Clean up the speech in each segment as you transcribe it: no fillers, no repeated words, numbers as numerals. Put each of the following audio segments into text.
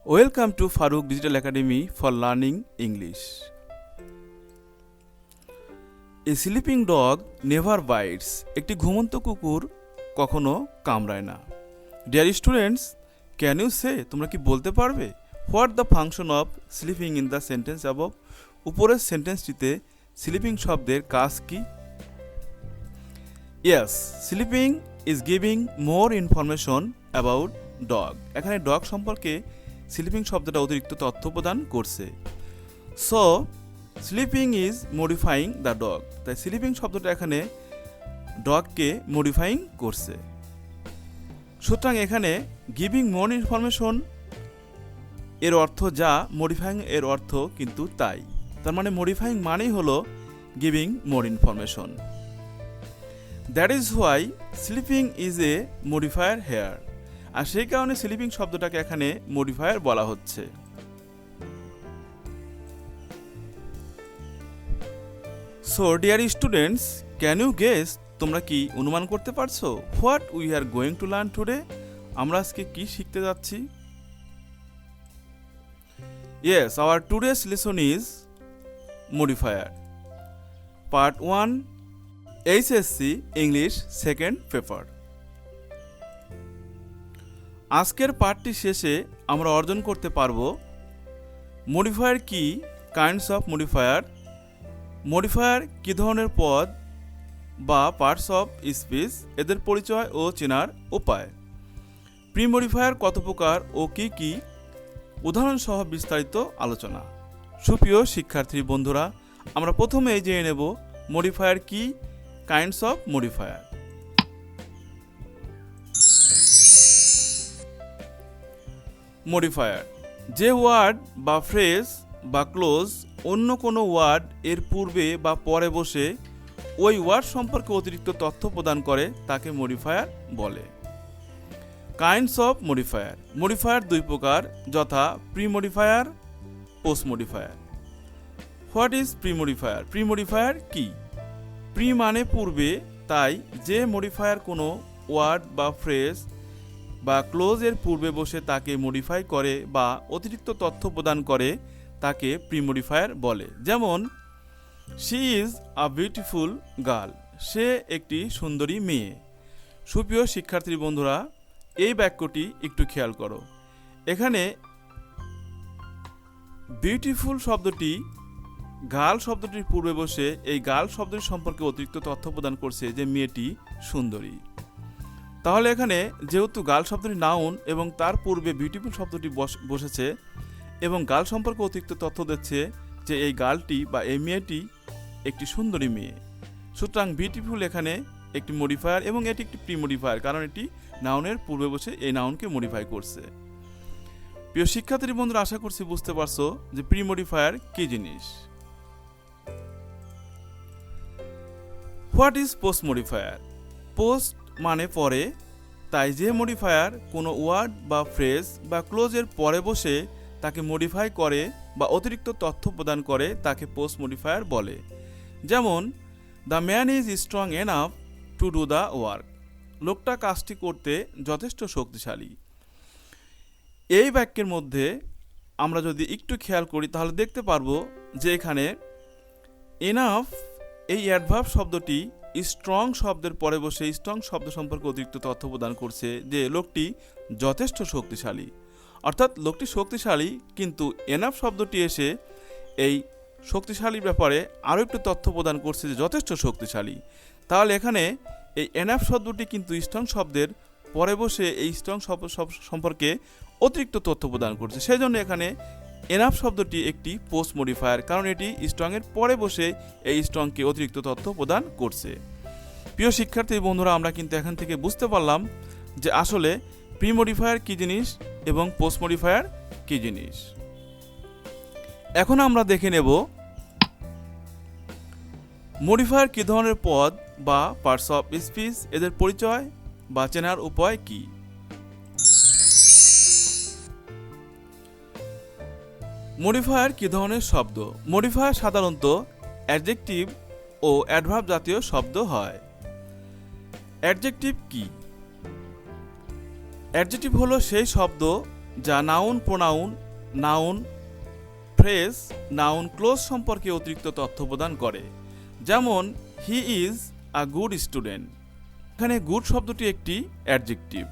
Welcome to Farooq Digital Academy for Learning English. A sleeping dog never bites. একটি ঘুমন্ত কুকুর কখনো কামড়ায় না। Dear students, can you say, তোমরা কি বলতে পারবে, what the function of sleeping in the sentence above? উপরের সেন্টেন্সটিতে স্লিপিং শব্দের কাজ কি? Yes, sleeping is giving more information about dog. এখানে ডগ সম্পর্কে স্লিপিং শব্দটা অতিরিক্ত তথ্য প্রদান করছে। So sleeping is modifying the dog. তাই স্লিপিং শব্দটা এখানে ডগকে মডিফাইং করছে। সুতরাং এখানে গিভিং মোর ইনফরমেশন এর অর্থ যা, মডিফাইং এর অর্থ কিন্তু তাই। তার মানে মডিফাইং মানেই হলো giving more information. That is why sleeping is a modifier here. আর সেই কারণে স্লিপিং শব্দটাকে এখানে মডিফায়ার বলা হচ্ছে। So dear students, can you guess, তোমরা কি অনুমান করতে পারছো what we are going to learn today? আমরা আজকে কি শিখতে যাচ্ছি? Yes, our today's lesson is modifier, part 1, HSC English second paper. আজকের পার্টটি শেষে আমরা অর্জন করতে পারবো মডিফায়ার কি, কাইন্ডস অফ মডিফায়ার, মডিফায়ার কী ধরনের পদ বা পার্টস অফ স্পিচ, এদের পরিচয় ও চেনার উপায়, প্রি মডিফায়ার কত প্রকার ও কি কি, উদাহরণ সহ বিস্তারিত আলোচনা। সুপ্রিয় শিক্ষার্থী বন্ধুরা, আমরা প্রথমেই জেনে নেব মডিফায়ার কি, কাইন্ডস অফ মডিফায়ার। মডিফায়ার যে ওয়ার্ড বা ফ্রেজ বা ক্লোজ অন্য কোনো ওয়ার্ড এর পূর্বে বা পরে বসে ওই ওয়ার্ড সম্পর্কে অতিরিক্ত তথ্য প্রদান করে তাকে মডিফায়ার বলে। কাইন্ডস অফ মডিফায়ার, মডিফায়ার দুই প্রকার, যথা pre modifier, post modifier. What is pre modifier? Pre modifier কি? প্রি মানে পূর্বে, তাই যে মডিফায়ার কোনো ওয়ার্ড বা ফ্রেজ বা ক্লোজের পূর্বে বসে তাকে মডিফাই করে বা অতিরিক্ত তথ্য প্রদান করে তাকে প্রি মডিফায়ার বলে। যেমন she is a beautiful girl, সে একটি সুন্দরী মেয়ে। সুপ্রিয় শিক্ষার্থী বন্ধুরা, এই বাক্যটি একটু খেয়াল করো। এখানে বিউটিফুল শব্দটি গার্ল শব্দটির পূর্বে বসে এই গার্ল শব্দটির সম্পর্কে অতিরিক্ত তথ্য প্রদান করছে যে মেয়েটি সুন্দরী। তাহলে এখানে যেহেতু গার্ল শব্দটি নাউন এবং তার পূর্বে বিউটিফুল শব্দটি বসেছে এবং গার্ল সম্পর্কে অতিরিক্ত তথ্য দিচ্ছে যে এই গার্লটি বা এই মেয়েটি একটি সুন্দরী মেয়ে, সুতরাং বিউটিফুল এখানে একটি মডিফায়ার এবং এটি একটি প্রি মডিফায়ার, কারণ এটি নাউনের পূর্বে বসে এই নাউনকে মডিফাই করছে। প্রিয় শিক্ষার্থী বন্ধুরা, আশা করছি বুঝতে পারছো যে প্রি মডিফায়ার কি জিনিস। What is post modifier? Post মানে পরে, তাই যে মডিফায়ার কোনো ওয়ার্ড বা ফ্রেজ বা ক্লোজের পরে বসে তাকে মডিফাই করে বা অতিরিক্ত তথ্য প্রদান করে তাকে পোস্ট মডিফায়ার বলে। যেমন the man is strong enough to do the work, লোকটা কাজটি করতে যথেষ্ট শক্তিশালী। এই বাক্যের মধ্যে আমরা যদি একটু খেয়াল করি তাহলে দেখতে পারবো যে এখানে এনাফ এই অ্যাডভার্ব শব্দটি স্ট্রং শব্দের পরে বসে স্ট্রং শব্দ সম্পর্কে অতিরিক্ত তথ্য প্রদান করছে যে লোকটি যথেষ্ট শক্তিশালী, অর্থাৎ লোকটি শক্তিশালী, কিন্তু এনাফ শব্দটি এসে এই শক্তিশালীর ব্যাপারে আরও একটু তথ্য প্রদান করছে যে যথেষ্ট শক্তিশালী। তাহলে এখানে এই এনাফ শব্দটি কিন্তু স্ট্রং শব্দের পরে বসে এই স্ট্রং শব্দ সম্পর্কে অতিরিক্ত তথ্য প্রদান করছে। সেই জন্য এখানে এনাফ শব্দটি একটি পোস্ট মডিফায়ার, কারণ এটি স্ট্রংয়ের পরে বসে এই স্ট্রংকে অতিরিক্ত তথ্য প্রদান করছে। প্রিয় শিক্ষার্থী বন্ধুরা, আমরা কিন্তু এখান থেকে বুঝতে পারলাম যে আসলে প্রি মডিফায়ার কী জিনিস এবং পোস্ট মডিফায়ার কী জিনিস। এখন আমরা দেখে নেব মডিফায়ার কী ধরনের পদ বা পার্টস অফ স্পিচ, এদের পরিচয় বা চেনার উপায় কি। মডিফায়ার কী ধরনের শব্দ? মডিফায়ার সাধারণত অ্যাডজেক্টিভ ও অ্যাডভার্ব জাতীয় শব্দ হয়। অ্যাডজেক্টিভ কি? অ্যাডজেক্টিভ হলো সেই শব্দ যা noun, pronoun, noun, phrase, noun, close সম্পর্কে অতিরিক্ত তথ্য প্রদান করে। যেমন he is a good student, এখানে গুড শব্দটি একটি অ্যাডজেক্টিভ।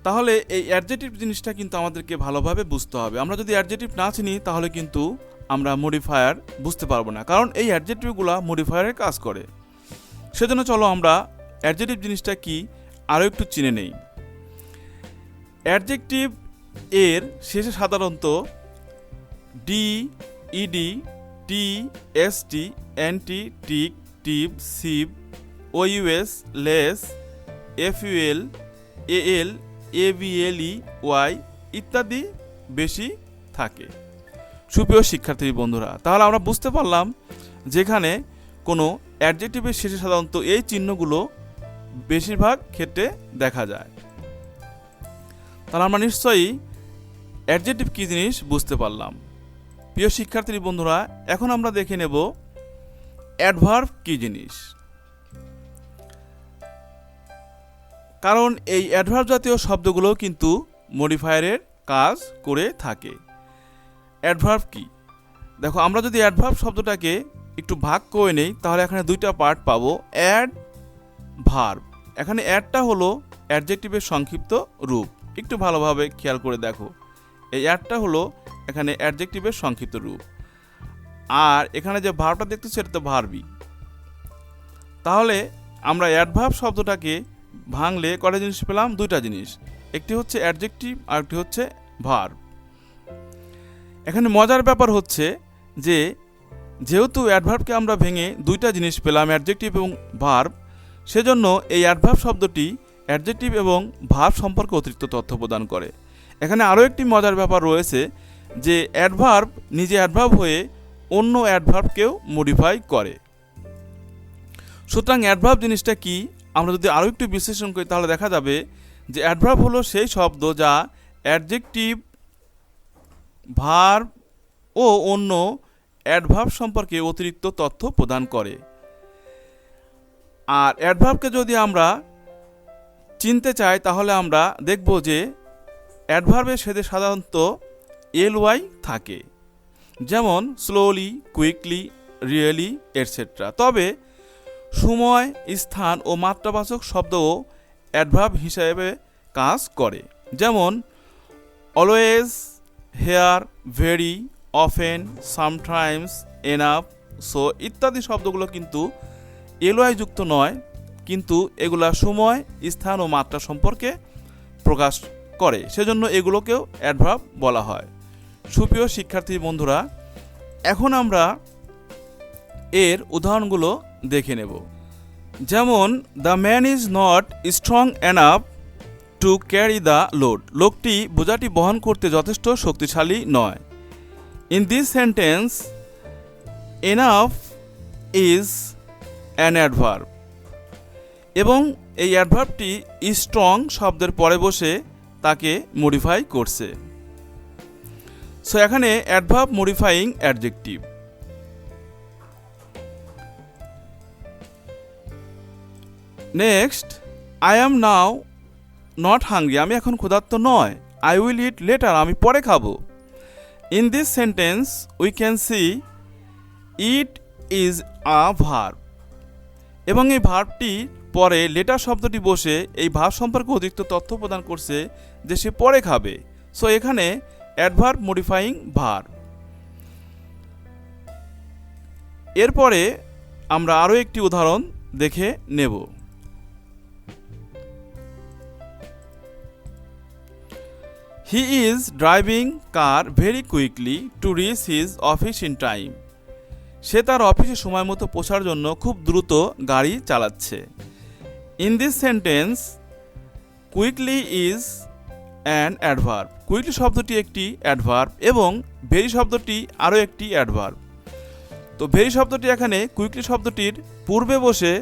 তাহলে এই অ্যাডজেক্টিভ জিনিসটা কিন্তু আমাদেরকে ভালোভাবে বুঝতে হবে। আমরা যদি অ্যাডজেক্টিভ না চিনি তাহলে কিন্তু আমরা মডিফায়ার বুঝতে পারবো না, কারণ এই অ্যাডজেক্টিভগুলো মডিফায়ারের কাজ করে। সেজন্য চলো আমরা অ্যাডজেক্টিভ জিনিসটা কি আরও একটু চিনে নেই। অ্যাডজেক্টিভ এর শেষে সাধারণত ডি, ইডি, টি, এসটি, এনটি, টিক, টিপ, সিপ, ওইউএস, লেস, এফইউএল, এএল, এবিএলই, ওয়াই ইত্যাদি বেশি থাকে। সুপ্রিয় শিক্ষার্থী বন্ধুরা, তাহলে আমরা বুঝতে পারলাম যেখানে কোনো অ্যাডজেক্টিভের শেষে সাধারণত এই চিহ্নগুলো বেশিরভাগ ক্ষেত্রে দেখা যায়। তাহলে আমরা নিশ্চয়ই অ্যাডজেক্টিভ কী জিনিস বুঝতে পারলাম। প্রিয় শিক্ষার্থী বন্ধুরা, এখন আমরা দেখে নেব অ্যাডভার্ব কী জিনিস। কারণ এই অ্যাডভার্ব জাতীয় শব্দগুলো কিন্তু মডিফায়ারের কাজ করে থাকে। অ্যাডভার্ব কি? দেখো, আমরা যদি অ্যাডভার্ব শব্দটাকে একটু ভাগ করে নেই তাহলে এখানে দুইটা পার্ট পাবো, অ্যাড, ভার্ব। এখানে অ্যাডটা হলো অ্যাডজেক্টিভের সংক্ষিপ্ত রূপ, একটু ভালোভাবে খেয়াল করে দেখো। এই অ্যাডটা হলো এখানে অ্যাডজেক্টিভের সংক্ষিপ্ত রূপ, আর এখানে যে ভার্বটা দেখতেছি এটা তো ভার্বই। তাহলে আমরা অ্যাডভার্ব শব্দটাকে ভাঙলে কটা জিনিস পেলাম? দুইটা জিনিস, একটি হচ্ছে অ্যাডজেক্টিভ আর একটি হচ্ছে ভার্ব। এখানে মজার ব্যাপার হচ্ছে যে যেহেতু অ্যাডভার্বকে আমরা ভেঙে দুইটা জিনিস পেলাম, অ্যাডজেক্টিভ এবং ভার্ব, সেজন্য এই অ্যাডভার্ব শব্দটি অ্যাডজেক্টিভ এবং ভার্ব সম্পর্কে অতিরিক্ত তথ্য প্রদান করে। এখানে আরও একটি মজার ব্যাপার রয়েছে যে অ্যাডভার্ব নিজে অ্যাডভার্ব হয়ে অন্য অ্যাডভার্বকেও মডিফাই করে। সুতরাং অ্যাডভার্ব জিনিসটা কি আমরা যদি আরও একটু বিশ্লেষণ করি তাহলে দেখা যাবে যে অ্যাডভার্ব হলো সেই শব্দ যা অ্যাডজেক্টিভ, ভার্ব ও অন্য অ্যাডভার্ব সম্পর্কে অতিরিক্ত তথ্য প্রদান করে। আর অ্যাডভার্বকে যদি আমরা চিনতে চাই তাহলে আমরা দেখব যে অ্যাডভার্বের সাথে সাধারণত এলওয়াই থাকে, যেমন স্লোলি, কুইকলি, রিয়েলি এটসেট্রা। তবে সময়, স্থান ও মাত্রাবাচক শব্দও অ্যাডভার্ব হিসাবে কাজ করে, যেমন always, here, very, often, sometimes, enough, so ইত্যাদি শব্দগুলো কিন্তু এলওয়াই যুক্ত নয়, কিন্তু এগুলা সময়, স্থান ও মাত্রা সম্পর্কে প্রকাশ করে, সেজন্য এগুলোকেও অ্যাডভার্ব বলা হয়। সুপ্রিয় শিক্ষার্থী বন্ধুরা, এখন আমরা এর উদাহরণগুলো দেখে নেব। যেমন the man is not strong enough to carry the load, লোকটি বোঝাটি বহন করতে যথেষ্ট শক্তিশালী নয়। In this sentence enough is an adverb, এবং এই অ্যাডভার্বটি স্ট্রং শব্দের পরে বসে তাকে মডিফাই করছে। সো এখানে adverb modifying adjective. Next, I am now not hungry, আমি এখন ক্ষুধার্ত নয়। আই উইল ইট লেটার, আমি পরে খাবো। In this sentence we can see it is a verb, এবং এই ভার্বটি পরে লেটার শব্দটি বসে এই ভার্ব সম্পর্কে অতিরিক্ত তথ্য প্রদান করছে যে সে পরে খাবে। সো এখানে অ্যাডভার্ব মডিফাইং ভার্ব। এরপরে আমরা আরও একটি উদাহরণ দেখে নেব। He is driving car very quickly to reach his office in time, সে তার অফিসে সময় মতো পৌঁছার জন্য খুব দ্রুত গাড়ি চালাচ্ছে। In this sentence quickly is an adverb, quickly শব্দটি একটি অ্যাডভার্ব এবং ভেরি শব্দটি আরও একটি অ্যাডভার্ব। তো ভেরি শব্দটি এখানে কুইকলি শব্দটির পূর্বে বসে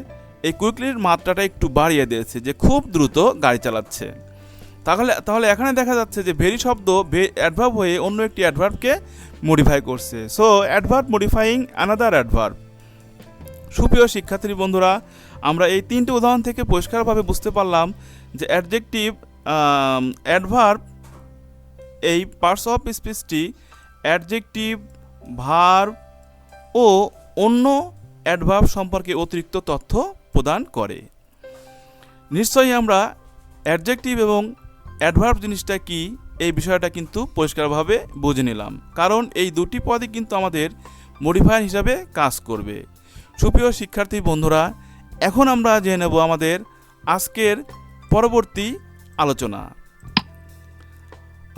এই কুইকলির মাত্রাটা একটু বাড়িয়ে দিয়েছে, যে খুব দ্রুত গাড়ি চালাচ্ছে। তাহলে এখানে দেখা যাচ্ছে যে ভেরি শব্দ অ্যাডভার্ব হয়ে অন্য একটি অ্যাডভার্বকে মডিফাই করছে। So adverb modifying another adverb. সুপ্রিয় শিক্ষার্থী বন্ধুরা, আমরা এই তিনটি উদাহরণ থেকে পরিষ্কারভাবে বুঝতে পারলাম যে অ্যাডজেক্টিভ অ্যাডভার্ব, এই পার্টস অফ স্পিচটি অ্যাডজেক্টিভ, ভার্ব ও অন্য অ্যাডভার্ব সম্পর্কে অতিরিক্ত তথ্য প্রদান করে। নিশ্চয়ই আমরা অ্যাডজেক্টিভ এবং অ্যাডভার্ব জিনিসটা কি এই বিষয়টা কিন্তু পরিষ্কারভাবে বুঝে নিলাম, কারণ এই দুটি পদই কিন্তু আমাদের মডিফায়ার হিসাবে কাজ করবে। সুপ্রিয় শিক্ষার্থী বন্ধুরা, এখন আমরা জেনে নেব আমাদের আজকের পরবর্তী আলোচনা।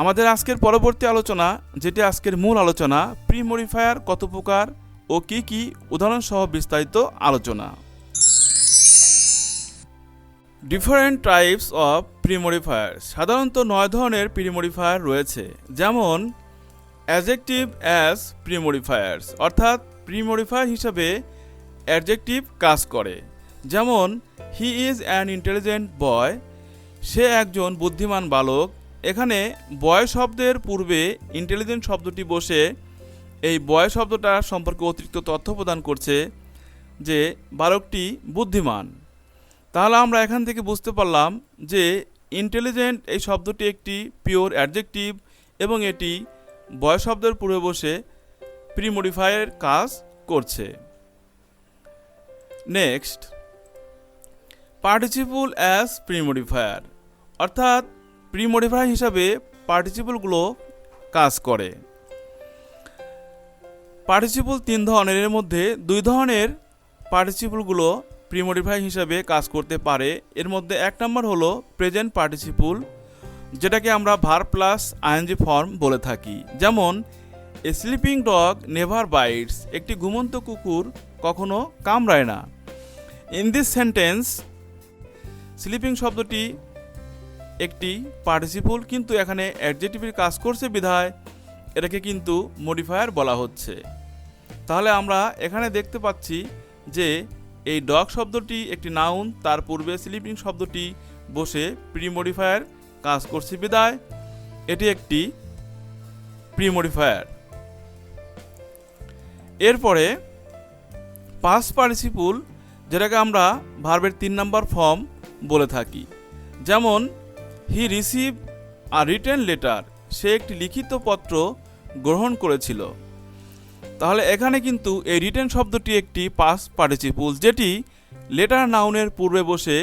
আমাদের আজকের পরবর্তী আলোচনা, যেটি আজকের মূল আলোচনা, প্রি মডিফায়ার কত প্রকার ও কি কি উদাহরণ সহ বিস্তারিত আলোচনা। Different types of pre modifier. সাধারণত 9 ধরনের প্রি মডিফায়ার রয়েছে, যেমন অ্যাডজেক্টিভ অ্যাজ প্রি মডিফায়ার্স, অর্থাৎ প্রি মডিফায়ার হিসাবে অ্যাডজেক্টিভ কাজ করে। যেমন he is an intelligent boy, সে একজন বুদ্ধিমান বালক। এখানে বয় শব্দের পূর্বে ইন্টেলিজেন্ট শব্দটি বসে এই বয় শব্দটা সম্পর্কে অতিরিক্ত তথ্য প্রদান করছে যে বালকটি বুদ্ধিমান। তাহলে আমরা এখান থেকে বুঝতে পারলাম যে ইন্টেলিজেন্ট এই শব্দটি একটি পিওর অ্যাডজেক্টিভ এবং এটি বয় শব্দের পূর্বে বসে প্রি মডিফায়ারের কাজ করছে। Next, participle as pre modifier, অর্থাৎ প্রি মডিফায়ার হিসাবে পার্টিসিপলগুলো কাজ করে। পার্টিসিপল 3 ধরনের, এর মধ্যে 2 ধরনের পার্টিসিপলগুলো প্রি মডিফায়ার হিসাবে কাজ করতে পারে। এর মধ্যে 1 নম্বর হলো প্রেজেন্ট পার্টিসিপল, যেটাকে আমরা ভার্ব প্লাস আইএনজি ফর্ম বলে থাকি। যেমন এ স্লিপিং ডগ নেভার বাইটস, একটি ঘুমন্ত কুকুর কখনো কামড়ায় না। ইন দিস সেন্টেন্স, স্লিপিং শব্দটি একটি পার্টিসিপল, কিন্তু এখানে অ্যাডজেক্টিভের কাজ করছে বিধায় এটাকে কিন্তু মডিফায়ার বলা হচ্ছে। তাহলে আমরা এখানে দেখতে পাচ্ছি যে এই ডগ শব্দটি একটি নাউন, তার পূর্বে স্লিপিং শব্দটি বসে প্রি মডিফায়ার কাজ করছে বিধায় এটি একটি প্রি মডিফায়ার। এরপরে পাস্ট পার্টিসিপল, যেটাকে আমরা ভার্বের 3 নম্বর ফর্ম বলে থাকি। যেমন he receive a written letter, সে একটি লিখিত পত্র গ্রহণ করেছিল। তাহলে এখানে কিন্তু এই রিটেন শব্দটি একটি পাস্ট পার্টিসিপল, যেটি লেটার নাউনের পূর্বে বসে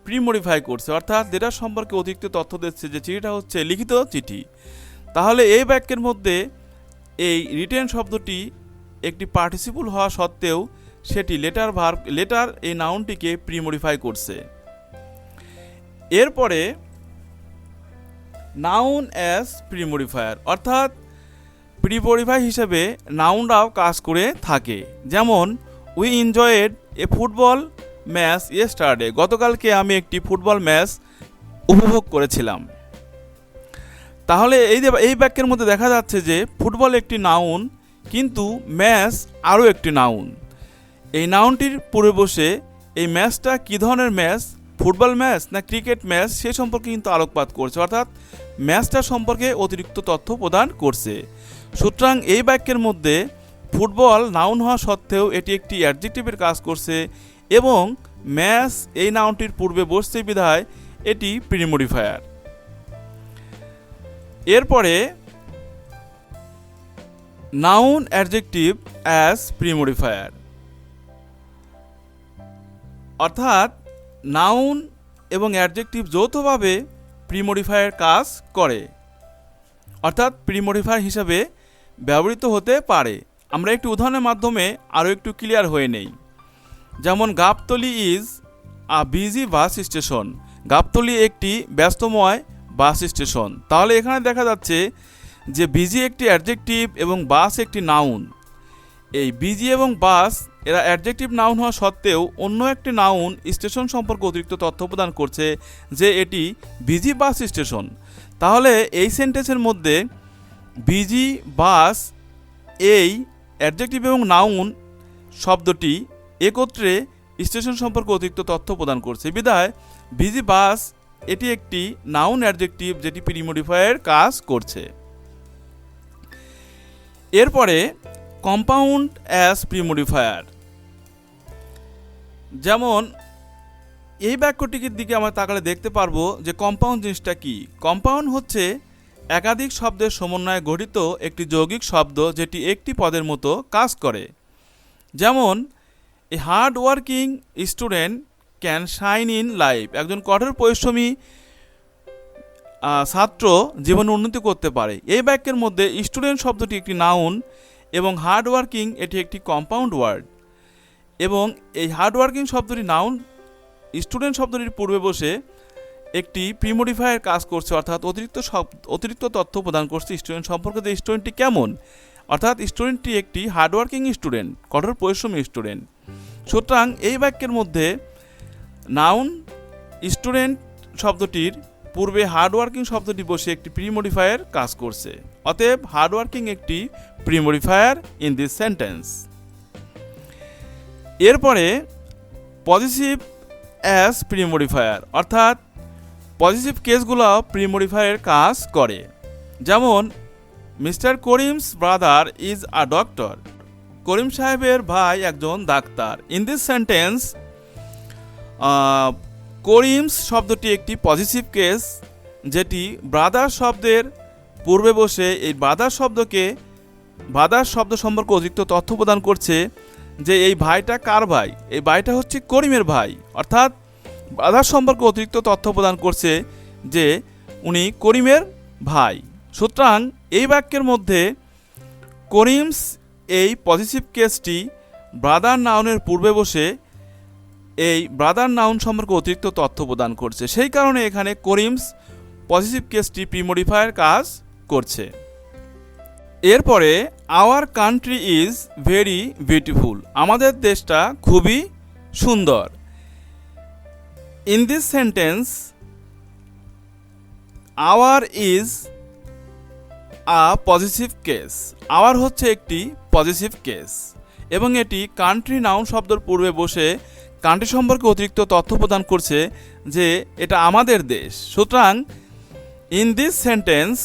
প্রি মডিফাই করছে, অর্থাৎ লেটার সম্পর্কে অতিরিক্ত তথ্য দিচ্ছে যে চিঠিটা হচ্ছে লিখিত চিঠি। তাহলে এই বাক্যের মধ্যে এই রিটেন শব্দটি একটি পার্টিসিপল হওয়া সত্ত্বেও সেটি লেটার এই নাউনটিকে প্রি মডিফাই করছে। এরপরে নাউন অ্যাজ প্রি মডিফায়ার, অর্থাৎ প্রি মডিফাই হিসেবে নাউনরাও কাজ করে থাকে। যেমন we enjoyed A football match yesterday, গতকালকে আমি একটি ফুটবল ম্যাচ উপভোগ করেছিলাম। তাহলে এই বাক্যের মধ্যে দেখা যাচ্ছে যে ফুটবল একটি নাউন, কিন্তু ম্যাচ আরও একটি নাউন। এই নাউনটির পূর্বে বসে এই ম্যাচটা কী ধরনের ম্যাচ, ফুটবল ম্যাচ না ক্রিকেট ম্যাচ, সে সম্পর্কে কিন্তু আলোকপাত করছে, অর্থাৎ ম্যাচটা সম্পর্কে অতিরিক্ত তথ্য প্রদান করছে। সুতরাং এই বাক্যের মধ্যে ফুটবল নাউন হওয়া সত্ত্বেও এটি একটি অ্যাডজেক্টিভের কাজ করছে এবং ম্যাচ এই নাউনটির পূর্বে বসছে বিধায় এটি প্রি মডিফায়ার। এরপরে noun adjective as pre modifier, অর্থাৎ নাউন এবং অ্যাডজেক্টিভ যৌথভাবে প্রি মডিফায়ার কাজ করে, অর্থাৎ প্রি মডিফায়ার হিসাবে ব্যবহৃত হতে পারে। আমরা একটি উদাহরণের মাধ্যমে আরও একটু ক্লিয়ার হয়ে নেই। যেমন Gabtali is a busy bus station, Gabtali একটি ব্যস্তময় বাস স্টেশন। তাহলে এখানে দেখা যাচ্ছে যে বিজি একটি অ্যাডজেক্টিভ এবং বাস একটি নাউন। এই বিজি এবং বাস এরা অ্যাডজেক্টিভ নাউন হওয়া সত্ত্বেও অন্য একটি নাউন স্টেশন সম্পর্কে অতিরিক্ত তথ্য প্রদান করছে যে এটি বিজি বাস স্টেশন। তাহলে এই সেন্টেন্সের মধ্যে বিজি বাস এই অ্যাডজেক্টিভ এবং নাউন শব্দটি একত্রে স্টেশন সম্পর্কে অতিরিক্ত তথ্য প্রদান করছে বিধায় বিজি বাস এটি একটি নাউন অ্যাডজেক্টিভ যেটি প্রি মডিফায়ারের কাজ করছে। এরপরে কম্পাউন্ড অ্যাজ প্রি মডিফায়ার, যেমন এই বাক্যটির দিকে আমরা তাকালে দেখতে পারবো যে কম্পাউন্ড জিনিসটা কি। কম্পাউন্ড হচ্ছে একাধিক শব্দের সমন্বয়ে গঠিত একটি যৌগিক শব্দ যেটি একটি পদের মতো কাজ করে। যেমন a hard working student can shine in life, একজন কঠোর পরিশ্রমী ছাত্র জীবনে উন্নতি করতে পারে। এই বাক্যের মধ্যে স্টুডেন্ট শব্দটি একটি নাউন এবং হার্ড ওয়ার্কিং এটি একটি কম্পাউন্ড ওয়ার্ড, এবং এই হার্ড ওয়ার্কিং শব্দটি নাউন স্টুডেন্ট শব্দটির পূর্বে বসে একটি প্রিমোডিফায়ার কাজ করছে, অর্থাৎ অতিরিক্ত তথ্য প্রদান করছে স্টুডেন্ট সম্পর্কে, যে স্টুডেন্টটি কেমন, অর্থাৎ স্টুডেন্টটি একটি হার্ডওয়ার্কিং স্টুডেন্ট, কঠোর পরিশ্রমী স্টুডেন্ট। সুতরাং এই বাক্যের মধ্যে নাউন স্টুডেন্ট শব্দটির পূর্বে হার্ডওয়ার্কিং শব্দটি বসে একটি প্রিমোডিফায়ার কাজ করছে। অতএব হার্ডওয়ার্কিং একটি প্রিমোডিফায়ার ইন দিস সেন্টেন্স। এরপরে পজিটিভ অ্যাজ প্রিমোডিফায়ার, অর্থাৎ পজিটিভ কেসগুলো প্রিমোডিফায়ারের কাজ করে। যেমন Mr Karim's brother is a doctor, Karim সাহেবের ভাই একজন ডাক্তার। ইন দিস সেন্টেন্স করিমস শব্দটি একটি পজিটিভ কেস, যেটি ব্রাদার শব্দের পূর্বে বসে এই ব্রাদার শব্দ সম্পর্কে অতিরিক্ত তথ্য প্রদান করছে যে এই ভাইটা কার ভাই, এই ভাইটা হচ্ছে করিমের ভাই, অর্থাৎ ব্রাদার সম্পর্কে অতিরিক্ত তথ্য প্রদান করছে যে উনি করিমের ভাই। সুতরাং এই বাক্যের মধ্যে করিমস এই পজিটিভ কেসটি ব্রাদার নাউনের পূর্বে বসে এই ব্রাদার নাউন সম্পর্কে অতিরিক্ত তথ্য প্রদান করছে, সেই কারণে এখানে করিমস পজিটিভ কেসটি প্রিমোডিফায়ার কাজ করছে। এরপরে our country is very beautiful, আমাদের দেশটা খুবই সুন্দর। In this sentence our is a positive case, our হচ্ছে একটি পজিটিভ কেস এবং এটি কান্ট্রি নাউন শব্দের পূর্বে বসে কান্ট্রি সম্পর্কে অতিরিক্ত তথ্য প্রদান করছে যে এটা আমাদের দেশ। সুতরাং ইন দিস সেন্টেন্স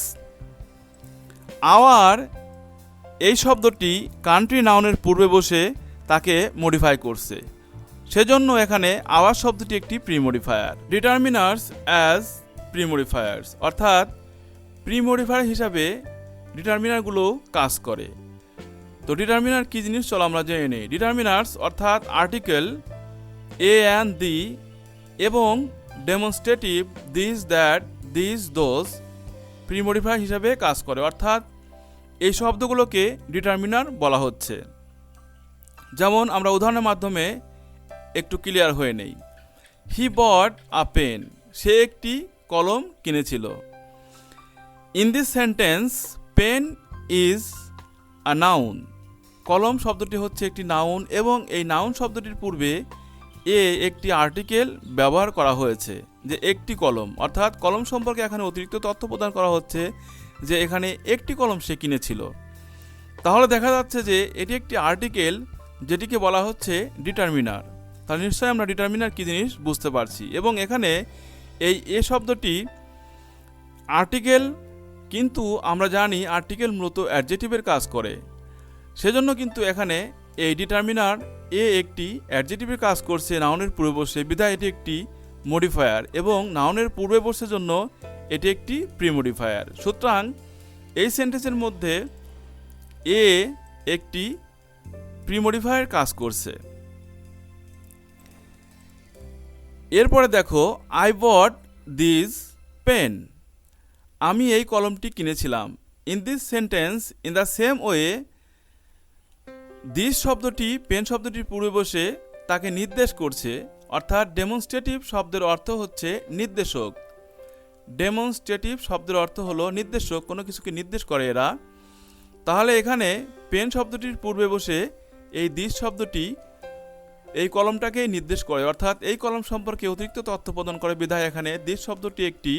আওয়ার এই শব্দটি কান্ট্রি নাউনের পূর্বে বসে তাকে মডিফাই করছে, সেজন্য এখানে আওয়ার শব্দটি একটি প্রিমোডিফায়ার। ডিটারমিনার্স অ্যাজ প্রিমোডিফায়ার্স, অর্থাৎ প্রিমোডিফায়ার হিসাবে ডিটারমিনারগুলো কাজ করে। তো ডিটারমিনার কী জিনিস চলো আমরা জেনে নিই। ডিটারমিনার্স অর্থাৎ আর্টিকেল এ অ্যান্ড দি এবং demonstrative this, that, this, those premodifier হিসাবে কাজ করে, অর্থাৎ এই শব্দগুলোকে ডিটারমিনার বলা হচ্ছে। যেমন আমরা উদাহরণের মাধ্যমে একটু ক্লিয়ার হয়ে নেই। হি বট আ পেন, সে একটি কলম কিনেছিল। In this sentence pen is a noun, কলম শব্দটি হচ্ছে একটি নাউন এবং এই নাউন শব্দটির পূর্বে একটি আর্টিকেল ব্যবহার করা হয়েছে যে একটি কলম, অর্থাৎ কলম সম্পর্কে এখানে অতিরিক্ত তথ্য প্রদান করা হচ্ছে যে এখানে একটি কলম সে কিনেছিল। তাহলে দেখা যাচ্ছে যে এটি একটি আর্টিকেল যেটিকে বলা হচ্ছে ডিটারমিনার। তাহলে নিশ্চয়ই আমরা ডিটারমিনার কী জিনিস বুঝতে পারছি। এবং এখানে এই শব্দটি আর্টিকেল, কিন্তু আমরা জানি আর্টিকেল মূলত অ্যাডজেটিভের কাজ করে, সেজন্য কিন্তু এখানে এই ডিটারমিনার একটি অ্যাডজেটিভের কাজ করছে নাউনের পূর্বে বসে, বিধায় এটি একটি মডিফায়ার এবং নাউনের পূর্বে বসের জন্য এটি একটি প্রিমোডিফায়ার। সুতরাং এই সেন্টেন্সের মধ্যে একটি প্রিমোডিফায়ার কাজ করছে। এরপরে দেখো আই বট দিস পেন, আমি এই কলমটি কিনেছিলাম। In this sentence in the same way this শব্দটি পেন শব্দটির পূর্বে বসে তাকে নির্দেশ করছে, অর্থাৎ ডেমনস্ট্রেটিভ শব্দের অর্থ হচ্ছে নির্দেশক। ডেমনস্ট্রেটিভ শব্দের অর্থ হলো নির্দেশক, কোনো কিছুকে নির্দেশ করে এরা। তাহলে এখানে পেন শব্দটির পূর্বে বসে এই দিস শব্দটি এই কলমটাকে নির্দেশ করে, অর্থাৎ এই কলম সম্পর্কে অতিরিক্ত তথ্য প্রদান করে, বিধায় এখানে দিস শব্দটি একটি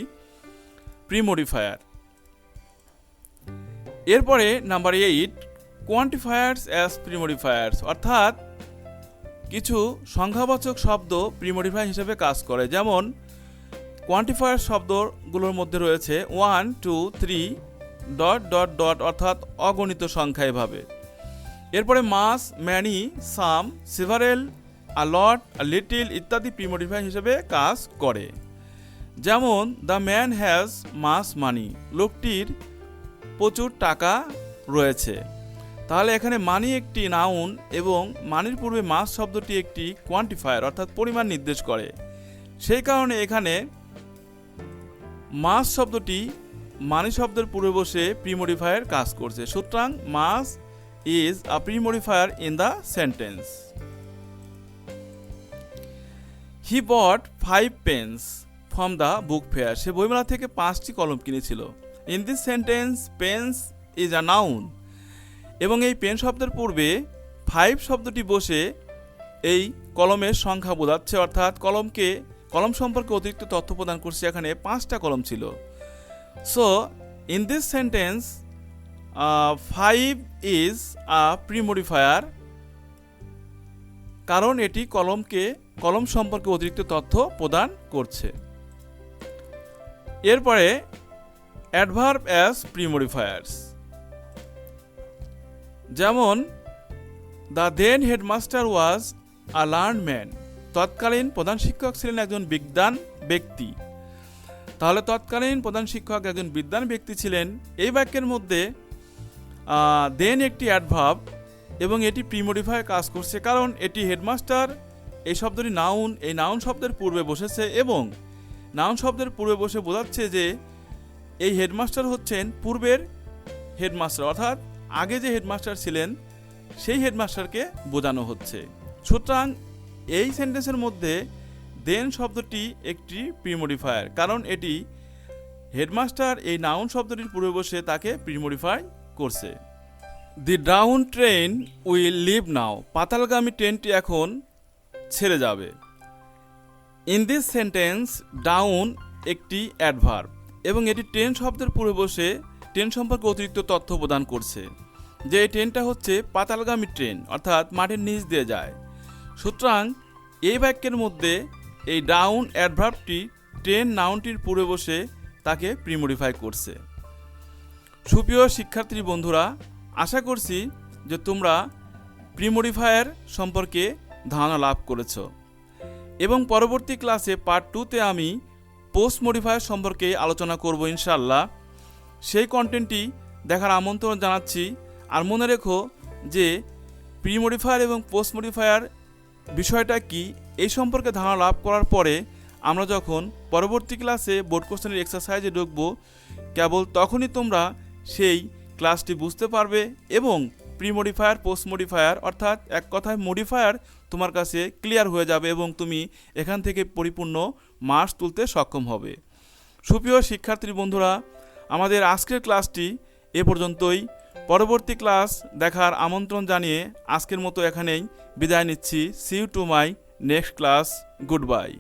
প্রিমোডিফায়ার। এরপরে নাম্বার 8 কোয়ান্টিফায়ার্স অ্যাজ প্রিমোডিফায়ার্স, অর্থাৎ কিছু সংখ্যাবাচক শব্দ প্রিমোডিফায়ার হিসেবে কাজ করে। যেমন কোয়ান্টিফায়ার শব্দগুলোর মধ্যে রয়েছে 1, 2, 3 ... অর্থাৎ অগণিত সংখ্যা এভাবে। এরপরে much, many, some, several, a lot, a little ইত্যাদি প্রিমোডিফায়ার হিসেবে কাজ করে। যেমন the man has much money, লোকটির প্রচুর টাকা রয়েছে। তাহলে এখানে মানি একটি নাউন এবং মানির পূর্বে মাস শব্দটি একটি কোয়ান্টিফায়ার অর্থাৎ পরিমাণ নির্দেশ করে। সেই কারণে এখানে মাস শব্দটি মানি শব্দের পূর্বে বসে প্রিমোডিফায়ার কাজ করছে। সুতরাং much is a premodifier in the sentence. He bought 5 pens from the book fair, সে বইমেলা থেকে 5টি কলম কিনেছিল। In this sentence pens is a noun, এবং এই পেন শব্দের পূর্বে 5 শব্দটি বসে এই কলমের সংখ্যা বোঝাচ্ছে, অর্থাৎ কলম সম্পর্কে অতিরিক্ত তথ্য প্রদান করছে। এখানে 5টা কলম ছিল। So in this sentence 5 is a premodifier, কারণ এটি কলম সম্পর্কে অতিরিক্ত তথ্য প্রদান করছে। এরপরে অ্যাডভার্ব অ্যাজ প্রিমোডিফায়ার্স, যেমন the then headmaster was a learned man, তৎকালীন প্রধান শিক্ষক ছিলেন একজন বিদ্বান ব্যক্তি। তাহলে তৎকালীন প্রধান শিক্ষক একজন বিদ্বান ব্যক্তি ছিলেন। এই বাক্যের মধ্যে দেন একটি অ্যাডভার্ব এবং এটি প্রিমোডিফায়ার কাজ করছে, কারণ এটি হেডমাস্টার এই শব্দটি নাউন, এই নাউন শব্দের পূর্বে বসেছে এবং নাউন শব্দের পূর্বে বসে বোঝাচ্ছে যে এই হেডমাস্টার হচ্ছেন পূর্বের হেডমাস্টার, অর্থাৎ আগে যে হেডমাস্টার ছিলেন সেই হেডমাস্টারকে বোঝানো হচ্ছে। সুতরাং এই সেন্টেন্সের মধ্যে দেন শব্দটি একটি প্রিমোডিফায়ার, কারণ এটি হেডমাস্টার এই নাউন শব্দটির পূর্বে বসে তাকে প্রিমোডিফাই করছে। দি ডাউন ট্রেন উইল লিভ নাও, পাতালগামী ট্রেনটি এখন ছেড়ে যাবে। ইন দিস সেন্টেন্স ডাউন একটি অ্যাডভার্ব এবং এটি ট্রেন শব্দের পূর্বে বসে ট্রেন সম্পর্কে অতিরিক্ত তথ্য প্রদান করছে, যে এই ট্রেনটা হচ্ছে পাতালগামী ট্রেন, অর্থাৎ মাটির নিচ দিয়ে যায়। সুতরাং এই বাক্যের মধ্যে এই ডাউন অ্যাডভার্বটি ট্রেন নাউনটির পূর্বে বসে তাকে প্রিমোডিফাই করছে। সুপ্রিয় শিক্ষার্থী বন্ধুরা, আশা করছি যে তোমরা প্রিমোডিফায়ার সম্পর্কে ধারণা লাভ করেছ এবং পরবর্তী ক্লাসে পার্ট 2তে আমি পোস্ট মডিফায়ার সম্পর্কে আলোচনা করব ইনশাআল্লাহ। সেই কন্টেন্টটি দেখার আমন্ত্রণ জানাচ্ছি। আর মনে রেখো যে প্রিমোডিফায়ার এবং পোস্ট মডিফায়ার বিষয়টা কি, এই সম্পর্কে ধারণা লাভ করার পরে আমরা যখন পরবর্তী ক্লাসে বোর্ড কোশ্চেনের এক্সারসাইজে ঢুকবো, কেবল তখনই তোমরা সেই ক্লাসটি বুঝতে পারবে এবং প্রিমোডিফায়ার পোস্ট মডিফায়ার অর্থাৎ এক কথায় মডিফায়ার তোমার কাছে ক্লিয়ার হয়ে যাবে এবং তুমি এখান থেকে পরিপূর্ণ মার্কস তুলতে সক্ষম হবে। সুপ্রিয় শিক্ষার্থী বন্ধুরা, আমাদের আজকের ক্লাসটি এ পর্যন্তই। পরবর্তী ক্লাস দেখার আমন্ত্রণ জানিয়ে আজকের মতো এখানেই বিদায় নিচ্ছি। See you to my next class. Good by.